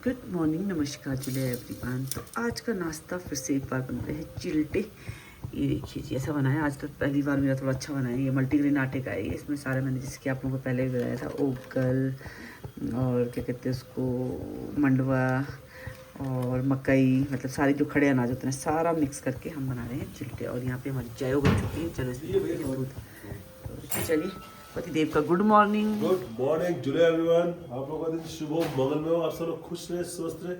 Good morning, नमस्कार जुले everyone. तो आज का नाश्ता फिर से एक बार बन रहे हैं चिल्टे। ये देखिए जी, ऐसा बनाया आज तो पहली बार मेरा थोड़ा अच्छा बनाया। ये मल्टीग्रेन आटे का है। इसमें सारे मैंने जैसे कि आप लोगों को पहले भी बताया था, ओगल और क्या कहते हैं उसको, मंडवा और मकई, मतलब सारे जो खड़े अनाज होते हैं सारा मिक्स करके हम बना रहे हैं चिल्टे। और यहाँ पे हमारी चाय हो चुकी है। चलो इसमें चलिए पतिदेव का गुड मॉर्निंग। गुड मॉर्निंग जुले एवरीवन। आप लोगों का दिन शुभ हो, मंगलमय हो। आप सब लोग खुश रहे, स्वस्थ रहे,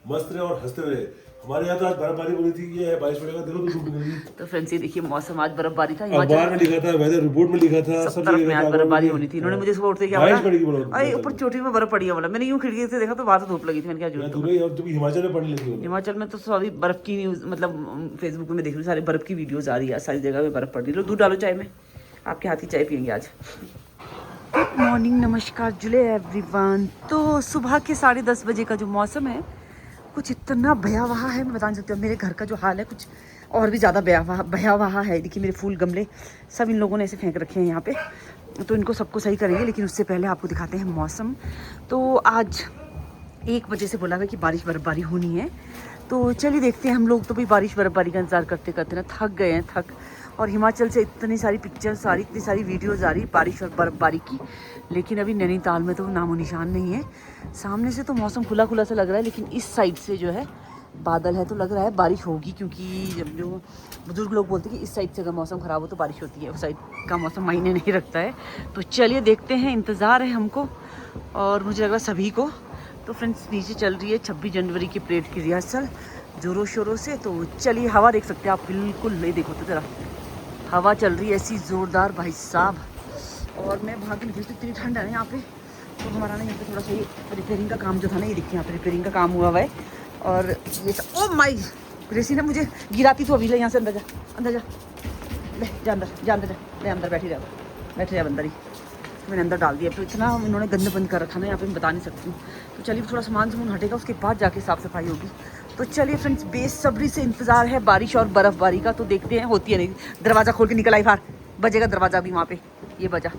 मस्त रहे और हंसते रहे। हमारे यहाँ तो आज बर्फबारी हो रही थी। ये बारिश पड़ेगा, देखो तो धूप निकल गई। तो फ्रेंड्स ये देखिए, मौसम आज बर्फबारी था। अखबार में लिखा था, वेदर रिपोर्ट में लिखा था, सब तरफ में आज बर्फबारी होनी थी। इन्होंने मुझे सुबह उठते क्या बोला, अरे ऊपर चोटी में बर्फ पड़ी है। बोला, मैंने यूं खिड़की से देखा तो बाहर तो धूप लगी थी। मैंने क्या झूठ, हिमाचल में पड़ने लगी। हिमाचल में तो सभी बर्फ की न्यूज, मतलब फेसबुक में देख रही हूँ, सारे बर्फ की वीडियोज आ रही है, सारी जगह में बर्फ पड़ रही है। लो दूध डालो चाय में, आपके हाथ की चाय पियेंगे आज। गुड मॉर्निंग, नमस्कार जुले एवरीवन। तो सुबह के 10:30 बजे का जो मौसम है कुछ इतना भयावह है, मैं बता नहीं सकती हूँ। मेरे घर का जो हाल है कुछ और भी ज़्यादा भयावह है। देखिए मेरे फूल गमले सब इन लोगों ने ऐसे फेंक रखे हैं यहाँ पे, तो इनको सबको सही करेंगे। लेकिन उससे पहले आपको दिखाते हैं मौसम। तो आज 1 बजे से बोला हुआ कि बारिश बर्फबारी होनी है। तो चलिए देखते हैं। हम लोग तो भी बारिश बर्फबारी का इंतज़ार करते करते ना थक गए हैं, और हिमाचल से इतनी सारी पिक्चर्स आ रही, इतनी सारी वीडियोज़ आ रही बारिश और बर्फबारी की। लेकिन अभी नैनीताल में तो नामो निशान नहीं है। सामने से तो मौसम खुला खुला सा लग रहा है, लेकिन इस साइड से जो है बादल है, तो लग रहा है बारिश होगी। क्योंकि जब जो बुजुर्ग लोग बोलते हैं कि इस साइड से अगर मौसम ख़राब हो तो बारिश होती है, उस साइड का मौसम मायने नहीं रखता है। तो चलिए देखते हैं, इंतज़ार है हमको और मुझे लग रहा है सभी को। तो फ्रेंड्स नीचे चल रही है 26 जनवरी की परेड की रिहर्सल ज़ोरों शोरों से। तो चलिए, हवा देख सकते हैं आप, बिल्कुल नहीं, देखो तो ज़रा हवा चल रही है ऐसी ज़ोरदार भाई साहब। और मैं भाग निकली तो इतनी ठंड है ना यहाँ पे। तो हमारा ना यहाँ पे थोड़ा सा ये रिपेयरिंग का काम जो था ना, ये देखिए यहाँ पे रिपेयरिंग का काम हुआ है। और ये सब, ओ माई, ग्रेसी ने मुझे गिराती तो अभी ले, यहाँ से अंदर जा, अंदर जा, ले जा अंदर, जा अंदर, जा ले अंदर, बैठ जा अंदर ही। मैंने अंदर डाल दिया। तो इतना इन्होंने गंद बंद कर रखा ना यहाँ पे, मैं बता नहीं सकती हूँ। तो चलिए थोड़ा सामान हटेगा, उसके बाद जाके साफ़ सफाई होगी। तो चलिए फ्रेंड्स, बेसब्री से इंतज़ार है बारिश और बर्फ़बारी का। तो देखते हैं होती है नहीं। दरवाज़ा खोल के निकल आई बाहर, बजेगा दरवाज़ा भी वहाँ पे। ये बजा,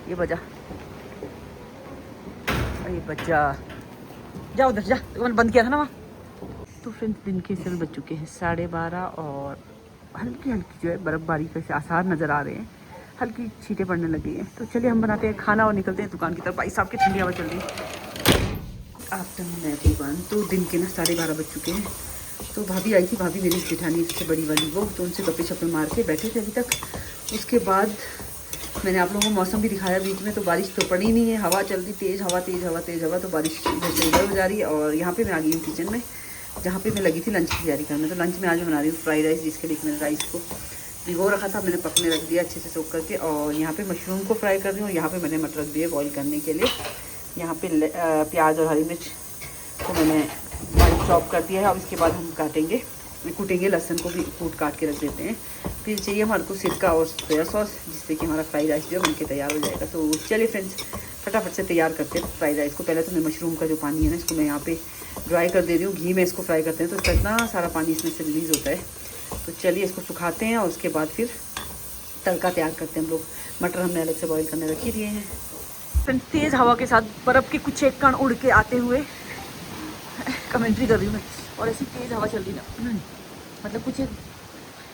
ये बजा, ये बजा, जा उधर जा, तो मैंने बंद किया था ना वहाँ। तो फ्रेंड्स दिन के समय बज चुके हैं 12:30 और हल्की हल्की जो है बर्फ़बारी के आसार नज़र आ रहे हैं। हल्की छींटें पड़ने लगी हैं। तो चलिए हम बनाते हैं खाना और निकलते हैं दुकान की तरफ। भाई साहब की ठंडी हवा चल रही है। Afternoon everyone. तो दिन के ना 12:30 बज चुके हैं। तो भाभी आई थी, भाभी मेरी जेठानी सबसे बड़ी वाली वो, तो उनसे गप्पे शप्पे मार के बैठे थे अभी तक। उसके बाद मैंने आप लोगों को मौसम भी दिखाया बीच में। तो बारिश तो पड़ी नहीं है, हवा चल रही, तेज़ हवा, तेज़ हवा, तेज़ हवा। तो बारिश इधर से उधर हो जा रही है। और यहाँ पे मैं आ गई हूँ किचन में, जहाँ पे मैं लगी थी लंच की तैयारी करने। तो लंच में आज मैं बना रही हूँ फ्राइड राइस, जिसके लिए मैंने राइस को भिगो रखा था, मैंने पकने रख दिया अच्छे से सोख करके। और यहाँ पे मशरूम को फ्राई कर रही हूँ। यहाँ पे मैंने मटर रख दिए बॉईल करने के लिए। यहाँ पे प्याज और हरी मिर्च को मैंने बारीक चॉप कर दिया है। और इसके बाद हम कूटेंगे लहसुन को भी कूट काट के रख देते हैं। फिर चाहिए हमारे को सिरका और सोया सॉस, जिससे कि हमारा फ्राइड राइस जो है बनके तैयार हो जाएगा। तो चलिए फ्रेंड्स, फटाफट से तैयार करते हैं फ्राइड राइस को। पहले तो मैं मशरूम का जो पानी है ना, इसको मैं यहाँ पे ड्राई कर दे रही हूँ। घी में इसको फ्राई करते हैं तो इतना सारा पानी इसमें से रिलीज़ होता है। तो चलिए इसको सुखाते हैं और उसके बाद फिर तड़का तैयार करते हैं हम लोग। मटर हमने अलग से बॉईल करने रख ही दिए हैं। फ्रेंड्स तेज़ हवा के साथ बर्फ़ के कुछ एक कण उड़ के आते हुए कमेंट्री कर रही हूँ मैं। और ऐसी तेज़ हवा चल रही ना, मतलब कुछ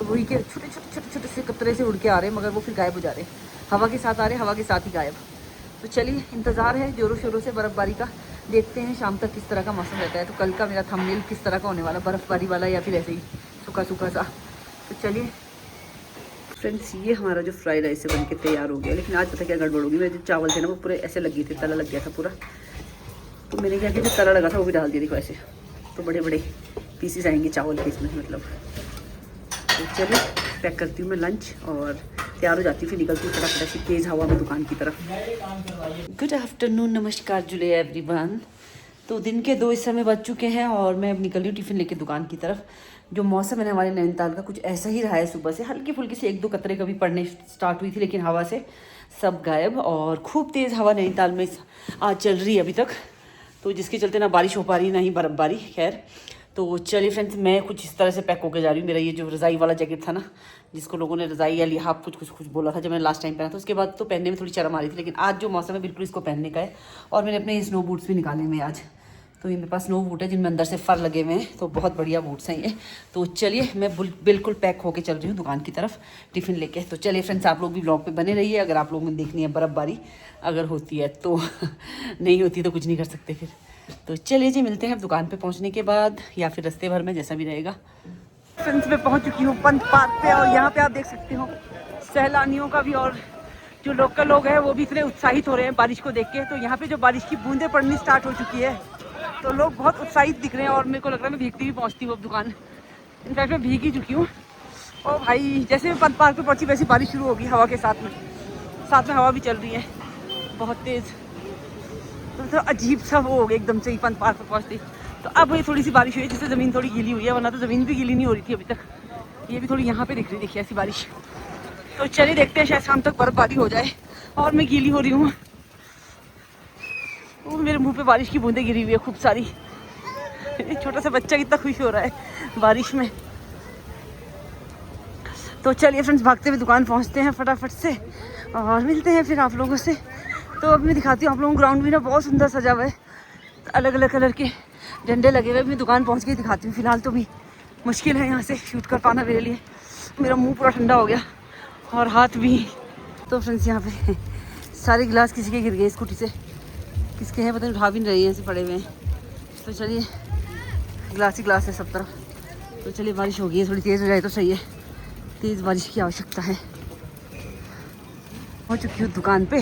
रुई के छोटे छोटे छोटे छोटे से कतरे से उड़ के आ रहे हैं, मगर वो फिर गायब हो जा रहे हैं। हवा के साथ आ रहे हैं, हवा के साथ ही गायब। तो चलिए इंतज़ार है ज़ोरों शोरों से बर्फ़बारी का। देखते हैं शाम तक किस तरह का मौसम रहता है। तो कल का मेरा थंबनेल किस तरह का होने वाला, बर्फ़बारी वाला या फिर ऐसे ही सूखा सूखा सा। तो चलिए फ्रेंड्स, ये हमारा जो फ्राइड राइस बन के तैयार हो गया। लेकिन आज पता क्या गड़बड़ होगी, मेरे जो चावल थे ना वो पूरे ऐसे लग गए थे, तला लग गया था पूरा। तो मैंने क्या किया, जो तला लगा था वो भी डाल दिया, देखो ऐसे। तो बड़े बड़े पीसेस आएंगे चावल के इसमें, मतलब। तो चलिए पैक करती हूँ मैं लंच और तैयार हो जाती हूँ। फिर निकलती हूँ फटाफट ऐसी तेज़ हवा में दुकान की तरफ। गुड आफ्टरनून, नमस्कार जुले एवरीवन। तो दिन के 2 इस समय बज चुके हैं और मैं अब निकल रही हूँ टिफ़िन लेके दुकान की तरफ। जो मौसम है ना हमारे नैनीताल का कुछ ऐसा ही रहा है। सुबह से हल्की फुल्की से 1-2 कतरे कभी पड़ने स्टार्ट हुई थी, लेकिन हवा से सब गायब। और खूब तेज़ हवा नैनीताल में आज चल रही है अभी तक, तो जिसके चलते ना बारिश हो पा रही ना ही बर्फ़बारी। खैर, तो चलिए फ्रेंड्स, मैं कुछ इस तरह से पैक होकर जा रही हूँ। मेरा ये जो रज़ाई वाला जैकेट था ना, जिसको लोगों ने रज़ाई या लिहाफ कुछ बोला था जब मैंने लास्ट टाइम पहना था, उसके बाद तो पहनने में थोड़ी शर्म आ रही थी। लेकिन आज जो मौसम है बिल्कुल इसको पहनने का है। और मैंने अपने स्नो बूट्स भी निकाले हुए आज। तो ये मेरे पास स्नो बूट है जिनमें अंदर से फर लगे हुए हैं, तो बहुत बढ़िया बूट्स हैं ये। तो चलिए मैं बिल्कुल पैक होके चल रही हूँ दुकान की तरफ टिफ़िन लेके। तो चलिए फ्रेंड्स, आप लोग भी ब्लॉग पे बने रहिए। अगर आप लोगों ने देखनी है बर्फ़बारी, अगर होती है तो नहीं होती तो कुछ नहीं कर सकते फिर। तो चलिए जी, मिलते हैं दुकान पे पहुंचने के बाद या फिर रास्ते भर में, जैसा भी रहेगा। फ्रेंड्स, मैं पहुंच चुकी हूँ पंत पार्क पे और यहाँ पे आप देख सकते हो सैलानियों का भी और जो लोकल लोग हैं वो भी इतने उत्साहित हो रहे हैं बारिश को देख के। तो यहाँ पे जो बारिश की बूंदें पड़नी स्टार्ट हो चुकी है तो लोग बहुत उत्साहित दिख रहे हैं और मेरे को लग रहा है मैं भीगती हुई पहुँचती हूँ अब दुकान। इनफैक्ट मैं भीग ही चुकी हूँ। और भाई जैसे मैं पंत पार्क पे पहुँची वैसी बारिश शुरू होगी हवा के साथ में हवा भी चल रही है बहुत तेज़। तो अजीब सा वो हो गया एकदम से ही पंत पार्क पे पहुँचती। तो अब ये थोड़ी सी बारिश हुई है जिससे ज़मीन थोड़ी गीली हुई है, वरना तो ज़मीन भी गीली नहीं हो रही थी अभी तक। ये भी थोड़ी यहाँ पे दिख रही, देखिए ऐसी बारिश। तो चलिए देखते हैं, शायद शाम तक बर्फबारी हो जाए। और मैं गीली हो रही हूँ, तो मेरे मुंह पे बारिश की बूंदें गिरी हुई है खूब सारी। एक छोटा सा बच्चा कितना खुश हो रहा है बारिश में। तो चलिए फ्रेंड्स, भागते हुए दुकान पहुँचते हैं फटाफट से और मिलते हैं फिर आप लोगों से। तो अब मैं दिखाती हूँ आप लोगों को। ग्राउंड भी ना बहुत सुंदर सजा हुआ है, तो अलग अलग कलर के झंडे लगे हुए। मैं दुकान पहुँच के दिखाती हूँ। फिलहाल तो भी मुश्किल है यहाँ से शूट कर पाना मेरे लिए। मेरा मुंह पूरा ठंडा हो गया और हाथ भी। तो फ्रेंड्स, यहाँ पे सारे गिलास किसी के गिर गए स्कूटी से, किसके हैं पता नहीं, उठा भी नहीं रही हैं, ऐसे पड़े हुए हैं। तो चलिए, गिलास ही गिलास है सब तरफ। तो चलिए, बारिश हो गई है, थोड़ी तेज़ हो जाए तो सही है। तेज़ बारिश की आवश्यकता है। हो चुकी हूँ दुकान पे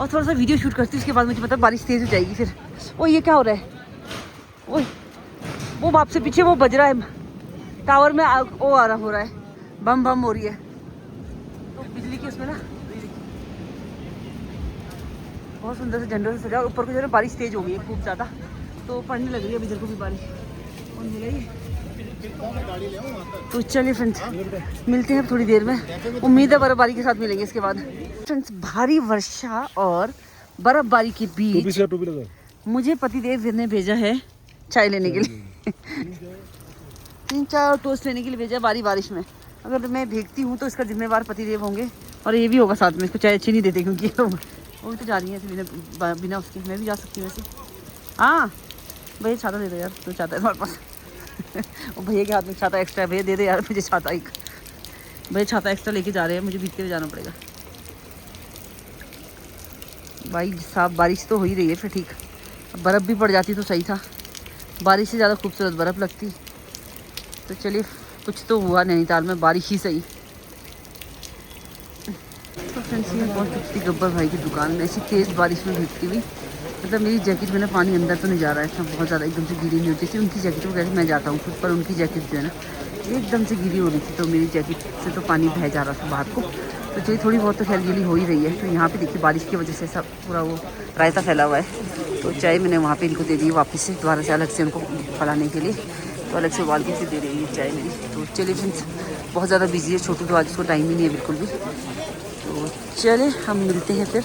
और थोड़ा सा वीडियो शूट करती हूँ, उसके बाद मुझे पता बारिश तेज़ हो जाएगी फिर। ओ ये क्या हो रहा है? ओए वो बाप से पीछे वो बज रहा है टावर में, वो आ रहा हो रहा है, बम बम हो रही है। तो बिजली की उसमें ना बहुत सुंदर से झंडों से सजा। ऊपर को जो है बारिश तेज़ हो गई है खूब ज़्यादा, तो पड़ने लग रही है अभी इधर को भी बारिश। और मिलेगी। तो चलिए फ्रेंड्स, मिलते हैं थोड़ी देर में। उम्मीद है बर्फबारी के साथ मिलेंगे इसके बाद। फ्रेंड्स, भारी वर्षा और बर्फबारी के बीच मुझे पतिदेव ने भेजा है चाय लेने के लिए। 3-4 टोस्ट लेने के लिए भेजा बारिश में। अगर मैं भीगती हूँ तो इसका जिम्मेवार पतिदेव होंगे और ये भी होगा साथ में। इसको चाय अच्छी नहीं देते क्योंकि वो भी तो जा रही है बिना उसके। मैं भी जा सकती हूँ वैसे। हाँ भैया छाता दे दो यार, तो छाता है तुम्हारे पास? और भैया के हाथ में छाता एक्स्ट्रा है। भैया दे दे यार मुझे छाता एक। भैया छाता एक्स्ट्रा लेके जा रहे हैं, मुझे भीगते हुए जाना पड़ेगा। भाई साहब, बारिश तो हो ही रही है फिर ठीक। बर्फ़ भी पड़ जाती तो सही था, बारिश से ज़्यादा खूबसूरत बर्फ़ लगती। तो चलिए, कुछ तो हुआ नैनीताल में, बारिश ही सही। तो फ्रेंड्स, ये बहुत चुपती गब्बर भाई की दुकान में ऐसी तेज़ बारिश में भीगती हुई। मतलब मेरी जैकेट में ना पानी अंदर तो नहीं जा रहा है, इतना बहुत ज़्यादा एकदम से गीली नहीं होती थी। उनकी जैकेट वगैरह मैं जाता हूँ खुद, पर उनकी जैकेट जो है ना एकदम से गीली हो रही थी, तो मेरी जैकेट से तो पानी बह जा रहा था बाहर को। तो चलिए, थोड़ी बहुत तो खैर गीली हो ही रही है। तो यहाँ पे देखिए बारिश की वजह से सब पूरा वो रायता फैला हुआ है। तो चाय मैंने वहाँ पे इनको दे दी वापस से, दोबारा से अलग से उनको फैलाने के लिए। तो अलग से उबाल के दे रही है चाय मेरी। तो चलिए फ्रेंड्स, बहुत ज़्यादा बिजी है छोटू, तो आज उसको टाइम ही नहीं है बिल्कुल भी। तो चले हम मिलते हैं फिर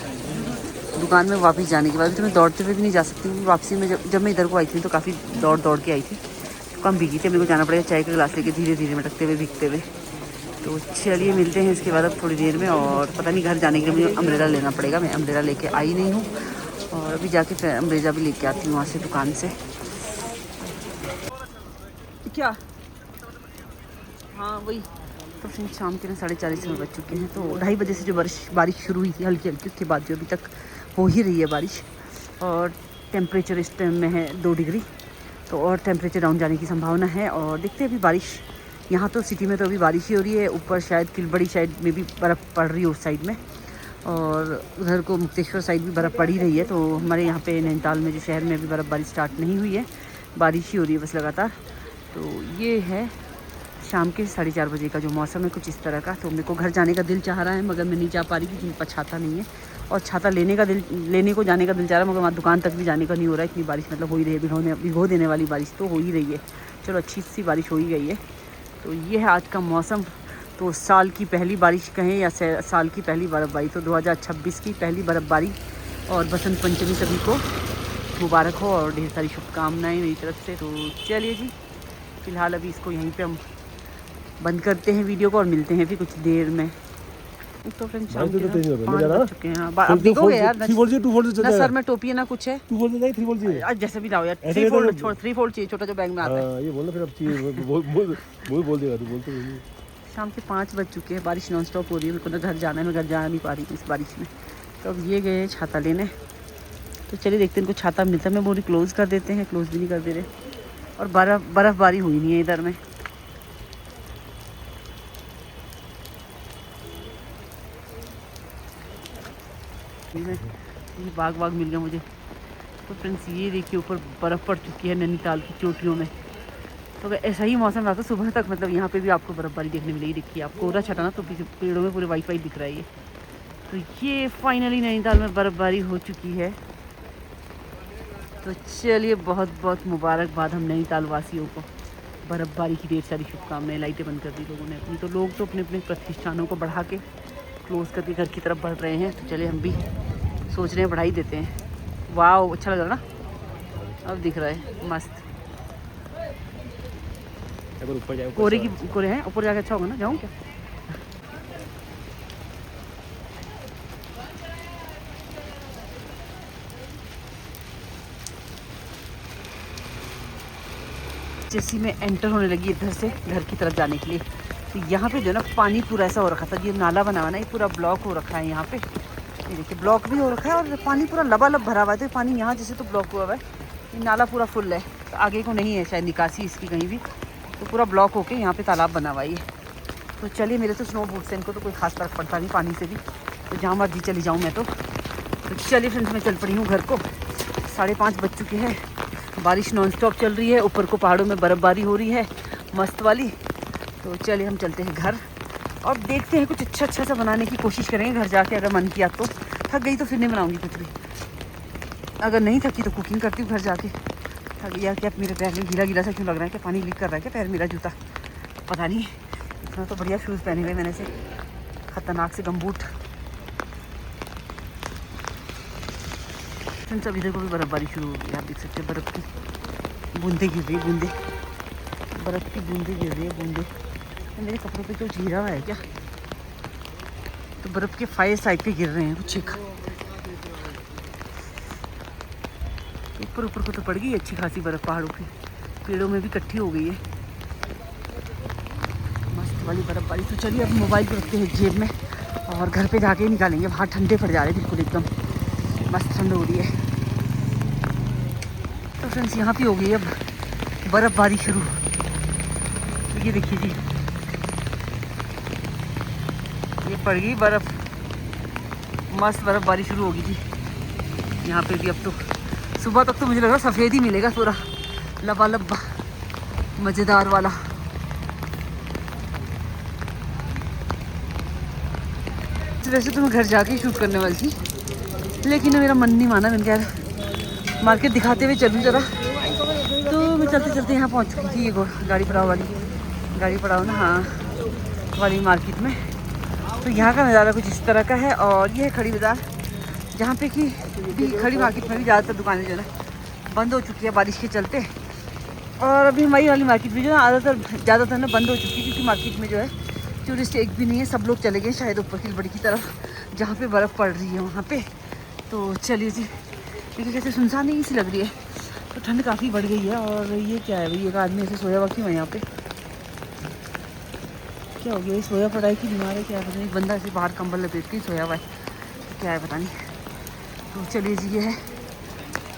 दुकान में वापस जाने के बाद। तो मैं दौड़ते हुए भी नहीं जा सकती हूँ वापसी में। जब मैं इधर को आई थी तो काफ़ी दौड़ के आई थी, तो कम भीगी थी। मेरे को जाना पड़ेगा चाय का गिलास लेके धीरे धीरे मटकते हुए भीगते हुए। तो चलिए मिलते हैं इसके बाद अब थोड़ी देर में। और पता नहीं घर जाने के लिए मुझे अम्ब्रेला लेना पड़ेगा। मैं अम्ब्रेला लेके आई नहीं हूँ और अभी जाके फिर अम्ब्रेला भी लेके आती हूँ वहाँ से दुकान से। क्या? हाँ वही। तो फिर शाम के ना 4:30 बज चुके हैं। तो 2:30 बजे से जो बारिश शुरू हुई थी हल्की हल्की, उसके बाद जो अभी तक हो ही रही है बारिश। और टेम्परेचर इस टाइम में है 2 डिग्री। तो और टेम्परेचर डाउन जाने की संभावना है। और देखते हैं अभी बारिश, यहाँ तो सिटी में तो अभी बारिश ही हो रही है। ऊपर शायद किलबड़ी साइड में भी बर्फ़ पड़ रही है उस साइड में, और उधर को मुक्तेश्वर साइड भी बर्फ़ पड़ ही रही है। तो हमारे यहाँ पे नैनीताल में जो शहर में अभी बर्फ़बारी स्टार्ट नहीं हुई है, बारिश ही हो रही है बस लगातार। तो ये है शाम के 4:30 बजे का जो मौसम है कुछ इस तरह का। तो मेरे को घर जाने का दिल चाह रहा है मगर मैं नहीं जा पा रही क्योंकि मेरे पास छाता नहीं है। और छाता लेने को जाने का दिल चाह रहा है मगर वहाँ दुकान तक भी जाने का नहीं हो रहा है। इतनी बारिश मतलब हो ही रही है, भिगो देने वाली बारिश तो हो ही रही है। चलो अच्छी सी बारिश हो ही गई है। तो ये है आज का मौसम। तो साल की पहली बारिश कहें या साल की पहली बर्फ़बारी, तो 2026 की पहली बर्फ़बारी। और बसंत पंचमी सभी को मुबारक हो और ढेर सारी शुभकामनाएँ मेरी तरफ से। तो चलिए जी, फ़िलहाल अभी इसको यहीं पे हम बंद करते हैं वीडियो को और मिलते हैं फिर कुछ देर में। तो फ्रेंड्स भाई शाम तो के तेज हो रहा है, 5 ले बज जाना। चुके हैं। हाँ, अब देखोगे यार 3 वोल्ट चाहिए 2 वोल्ट ना चाहिए सर में टोपी है ना कुछ है। 2 वोल्ट चाहिए 3 वोल्ट चाहिए। आज जैसे भी लाओ यार, ऐसे 3 नहीं तो फोल्ड छोड़ 3 फोल्ड चाहिए, छोटा जो बैग में आता है। हाँ ये बोल ना फिर अब चाहिए बोल देगा तू बोलते नहीं। शाम के 5 बज चुके हैं, बारिश नॉन स्टॉप हो रही है। मेरे को ना घर जाना है, मैं घर जा नहीं पा रही थी इस बारिश में। तो अब ये गए छाता लेने, तो चलिए देखते हैं इनको छाता मिलता है। मैं बोली क्लोज़ कर देते हैं, क्लोज़ भी नहीं कर दे रहे, और बर्फ़बारी हुई नहीं है इधर में। ये बाग मिल गया मुझे। तो फ्रेंड्स ये देखिए ऊपर बर्फ़ पड़ चुकी है नैनीताल की चोटियों में। तो अगर ऐसा ही मौसम रहा तो सुबह तक मतलब यहाँ पे भी आपको बर्फ़बारी देखने मिलेगी। देखिए आप कोहरा छटा ना, तो पीछे पेड़ों में पूरे वाइट वाइट दिख रहा है ये। तो ये फाइनली नैनीताल में बर्फ़बारी हो चुकी है। तो चलिए बहुत बहुत मुबारकबाद हम नैनीताल वासियों को। बर्फ़बारी की ढेर सारी शुभकामनाएं। लाइटें बंद कर दी लोगों ने अपनी, तो लोग तो अपने अपने प्रतिष्ठानों को बढ़ा के क्लोज़ करके घर की तरफ बढ़ रहे हैं। तो चलिए हम भी सोच रहे हैं बढ़ा ही देते हैं। वाह अच्छा लग रहा ना, अब दिख रहा है मस्त। अगर ऊपर जाए कोरे हैं, ऊपर जाके अच्छा होगा ना, जाऊँ क्या? जैसे मैं एंटर होने लगी इधर से घर की तरफ जाने के लिए, तो यहाँ पे जो है ना पानी पूरा ऐसा हो रखा था। ये नाला बना हुआ ना, ये पूरा ब्लॉक हो रखा है यहाँ पे। ये देखिए ब्लॉक भी हो रखा है और पानी पूरा लबालब भरा हुआ है। तो पानी यहाँ जैसे तो ब्लॉक हुआ हुआ है, ये नाला पूरा फुल है। तो आगे को नहीं है शायद निकासी इसकी कहीं भी, तो पूरा ब्लॉक होके यहाँ पे तालाब बना हुआ है ये। तो चलिए मेरे तो स्नो बूट्स हैं, इनको तो कोई खास फर्क पड़ता नहीं पानी से भी, तो जहाँ मर्जी चली जाऊँ मैं तो चलिए फ्रेंड्स मैं चल पड़ी हूँ घर को। 5:30 बज चुके हैं, बारिश नॉन स्टॉप चल रही है, ऊपर को पहाड़ों में बर्फ़बारी हो रही है मस्त वाली। तो चलिए हम चलते हैं घर और देखते हैं कुछ अच्छा सा बनाने की कोशिश करेंगे घर जाके। अगर मन किया तो, थक गई तो फिर नहीं बनाऊंगी कुछ भी। अगर नहीं थकी तो कुकिंग करती हूँ घर जाके। थक गया क्या, मेरे पैर में गीला गीला सा क्यों लग रहा है? क्या पानी लीक कर रहा है क्या पैर मेरा? जूता पता नहीं। इतना तो बढ़िया शूज़ पहने हुए मैंने से, खतरनाक से गमबूट। सब इधर को भी बर्फ़बारी शुरू हो गई, आप देख सकते हैं बर्फ़ की बूंदे गिर रही है, बूंदे बर्फ़ की बूंदे गिर रही है, बूंदे। मेरे कपड़ों पे तो जीरा हुआ है क्या? तो बर्फ़ के फायर साइड पे गिर रहे हैं कुछ। ऊपर को तो पड़ गई अच्छी खासी बर्फ़, पहाड़ों की पेड़ों में भी इकट्ठी हो गई है मस्त वाली बर्फ़बारी। तो चलिए अब मोबाइल को रखते हैं जेब में और घर पे जाके निकालेंगे। बाहर ठंडे पड़ जा रहे हैं बिल्कुल एकदम, मस्त ठंड हो रही है। तो फ्रेंड्स यहाँ पे हो गई अब बर्फ़बारी शुरू। तो ये देखिए जी, ये पड़ गई बर्फ़, मस्त बर्फ़बारी शुरू होगी जी यहाँ पे भी। अब तो सुबह तक तो मुझे लग रहा है सफ़ेद ही मिलेगा पूरा लबालब मज़ेदार वाला। वैसे तो मैं घर जाके ही शूट करने वाली थी, लेकिन मेरा मन नहीं माना। मैंने कहा मार्केट दिखाते हुए चलूँ ज़रा। तो मैं चलते चलते यहाँ पहुँच चुकी थी, ये गाड़ी पड़ाव वाली, गाड़ी पड़ाव ना हाँ वाली मार्केट में। तो यहाँ का नज़ारा कुछ इस तरह का है। और ये है खड़ी बाज़ार, जहाँ पे कि खड़ी मार्केट में भी ज़्यादातर दुकानें जो है ना बंद हो चुकी है बारिश के चलते। और अभी हमारी वाली मार्केट भी जो है ज़्यादातर ना बंद हो चुकी है, क्योंकि मार्केट में जो है टूरिस्ट एक भी नहीं है, सब लोग चले गए शायद ऊपर खिलबड़ी की तरफ, जहाँ पे बर्फ़ पड़ रही है वहाँ पे। तो चलिए जी, देखिए कैसे सुनसान नहीं सी लग रही है। तो ठंड काफ़ी बढ़ गई है। और ये क्या है भाई, एक आदमी ऐसे सोया हुआ क्यों है यहाँ पे? क्या हो गया, ये सोया पड़ा है कि बीमार है क्या है पता नहीं। बंदा ऐसे बाहर कंबल लपेट के सोया हुआ है, तो क्या है पता नहीं। तो चलिए जी, ये है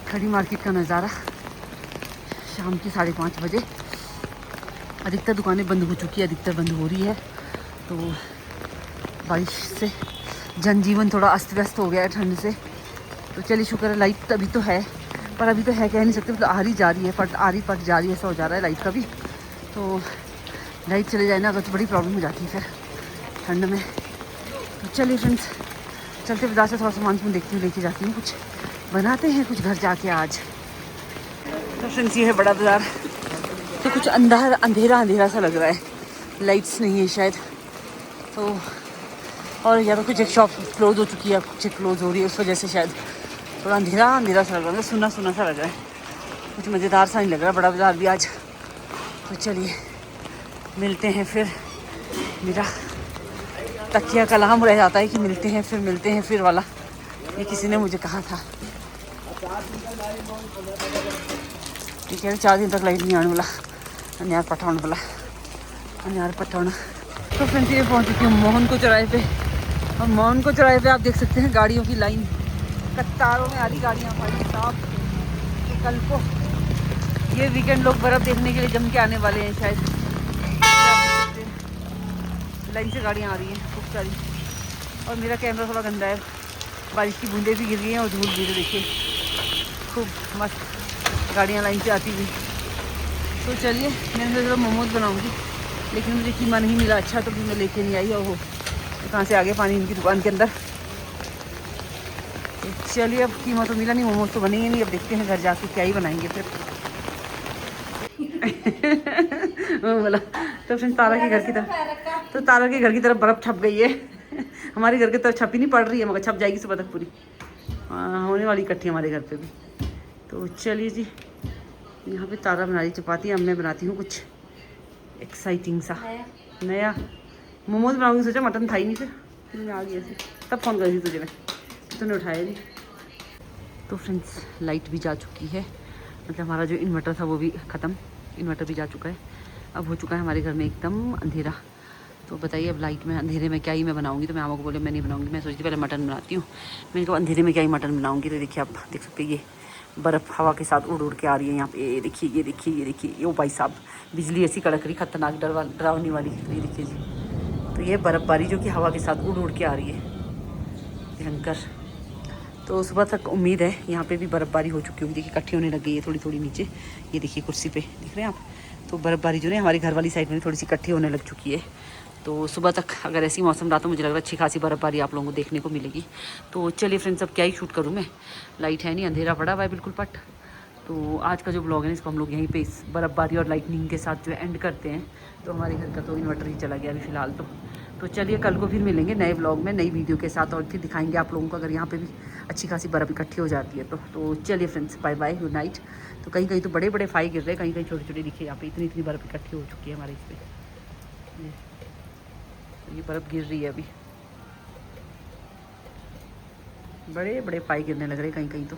खड़ी मार्केट का नज़ारा शाम के 5:30 बजे। अधिकतर दुकानें बंद हो चुकी है, अधिकतर बंद हो रही है। तो बारिश से जनजीवन थोड़ा अस्त व्यस्त हो गया है ठंड से। तो चलिए शुक्र है लाइट अभी तो है, पर अभी तो है कह नहीं सकते, मतलब आ रही जा रही है, पट आ रही पट जा रही है, ऐसा हो जा रहा है लाइट का भी। तो लाइट चले जाए ना अगर तो बड़ी प्रॉब्लम हो जाती है फिर ठंड में। तो चलिए फ्रेंड्स चलते बाजार से थोड़ा सामान देखती हूँ, लेके जाती हूँ, कुछ बनाते हैं कुछ घर जाके आज। तो फ्रेंड्स ये है बड़ा बाज़ार। तो कुछ अंधेरा सा लग रहा है, लाइट्स नहीं है शायद। तो और या तो कुछ एक शॉप क्लोज़ हो चुकी है, कुछ क्लोज़ हो रही है, उस वजह से शायद थोड़ा अंधेरा सा लग रहा है, सुना सा लग रहा है, कुछ मज़ेदार सा नहीं लग रहा बड़ा बाज़ार भी आज। तो चलिए मिलते हैं फिर मेरा तकिया कलाम रह जाता है कि मिलते हैं फिर वाला। ये किसी ने मुझे कहा था, ठीक है 4 दिन तक लाइट नहीं आने वाला, अनियार पठाने वाला, अनियार पठाना। तो फ्रेंड्स ये पहुँच चुकी हूँ मोहन को चौराहे पे। और मोहन को चौराहे पे आप देख सकते हैं गाड़ियों की लाइन, कतारों में आ रही गाड़ियाँ हमारी साहब। तो कल को ये वीकेंड लोग बर्फ़ देखने के लिए जम के आने वाले हैं शायद। लाइन से गाड़ियाँ आ रही हैं खूब सारी। और मेरा कैमरा थोड़ा गंदा है, बारिश की बूंदें भी गिर रही हैं और धूल भी, देखिए खूब मस्त गाड़ियाँ लाइन से आती हुई। तो चलिए मैंने ज़रा मोमोज बनाऊँगी, लेकिन मुझे कीमा नहीं मिला अच्छा, तो फिर मैं लेके नहीं आई। और वो कहाँ से आ गए पानी इनकी दुकान के अंदर। तो चलिए अब कीमा तो मिला नहीं, मोमोज तो बनेंगे नहीं। अब देखते हैं घर जाके क्या ही बनाएंगे फिर। बोला तो फ्रेंड्स तारा के घर की तरफ, तो तारा के घर की तरफ बर्फ़ छप गई है। हमारे घर की तरफ छपी नहीं पड़ रही है, मगर छप जाएगी सुबह तक पूरी। होने वाली इकट्ठी हमारे घर पे भी। तो चलिए जी, यहाँ पे तारा बना रही चपाती, अब मैं बनाती हूँ कुछ एक्साइटिंग सा नया। मोमोज बनाऊंगी, सोचा मटन था ही नहीं, फिर मैं आ गई ऐसे, तब फ़ोन कर दी तुझे मैं, तूने उठाया नहीं। तो फ्रेंड्स लाइट भी जा चुकी है, मतलब हमारा जो इन्वर्टर था वो भी ख़त्म, इन्वर्टर भी जा चुका है। अब हो चुका है हमारे घर में एकदम अंधेरा। तो बताइए अब लाइट में अंधेरे में क्या ही मैं बनाऊंगी। तो मैं मामा को बोले मैं नहीं बनाऊंगी, मैं सोचती पहले मटन बनाती हूँ। मैंने कहा अंधेरे में क्या ही मटन बनाऊंगी। तो देखिए आप देख सकते हैं ये बर्फ़ हवा के साथ उड़ उड़ के आ रही है यहाँ पे। ये देखिए ये देखिए ये देखिए, ओ भाई साहब बिजली ऐसी कड़क रही, खतरनाक डरावनी वाली। ये देखिए जी, तो ये बर्फ़बारी जो कि हवा के साथ उड़ उड़ के आ रही है, भयंकर। तो सुबह तक उम्मीद है यहाँ पे भी बर्फ़बारी हो चुकी होगी। देखिए इकट्ठी होने लग गई है थोड़ी थोड़ी नीचे, ये देखिए कुर्सी पे दिख रहे हैं आप। तो बर्फ़बारी जो है हमारी घर वाली साइड में थोड़ी सी इकट्ठी होने लग चुकी है। तो सुबह तक अगर ऐसी मौसम रहा तो मुझे लग रहा है अच्छी खासी बर्फ़बारी आप लोगों को देखने को मिलेगी। तो चलिए फ्रेंड्स अब क्या ही शूट करूँ मैं, लाइट है नहीं, अंधेरा पड़ा हुआ है बिल्कुल पट। तो आज का जो ब्लॉग है इसको हम लोग यहीं पे इस बर्फ़बारी और लाइटनिंग के साथ जो है एंड करते हैं। तो हमारे घर का तो इन्वर्टर ही चला गया अभी फ़िलहाल तो चलिए कल को फिर मिलेंगे नए ब्लॉग में नई वीडियो के साथ, और फिर दिखाएंगे आप लोगों को अगर यहाँ पे भी अच्छी खासी बर्फ़ इकट्ठी हो जाती है तो चलिए friends bye bye, good night. तो कहीं कहीं तो बड़े बड़े फाई गिर रहे हैं, कहीं कहीं छोटे छोटे दिखे। यहाँ पे इतनी इतनी बर्फ़ इकट्ठी हो चुकी है हमारे इस पर, ये बर्फ़ गिर रही है अभी, बड़े बड़े फाई गिरने लग रहे हैं कहीं कहीं तो।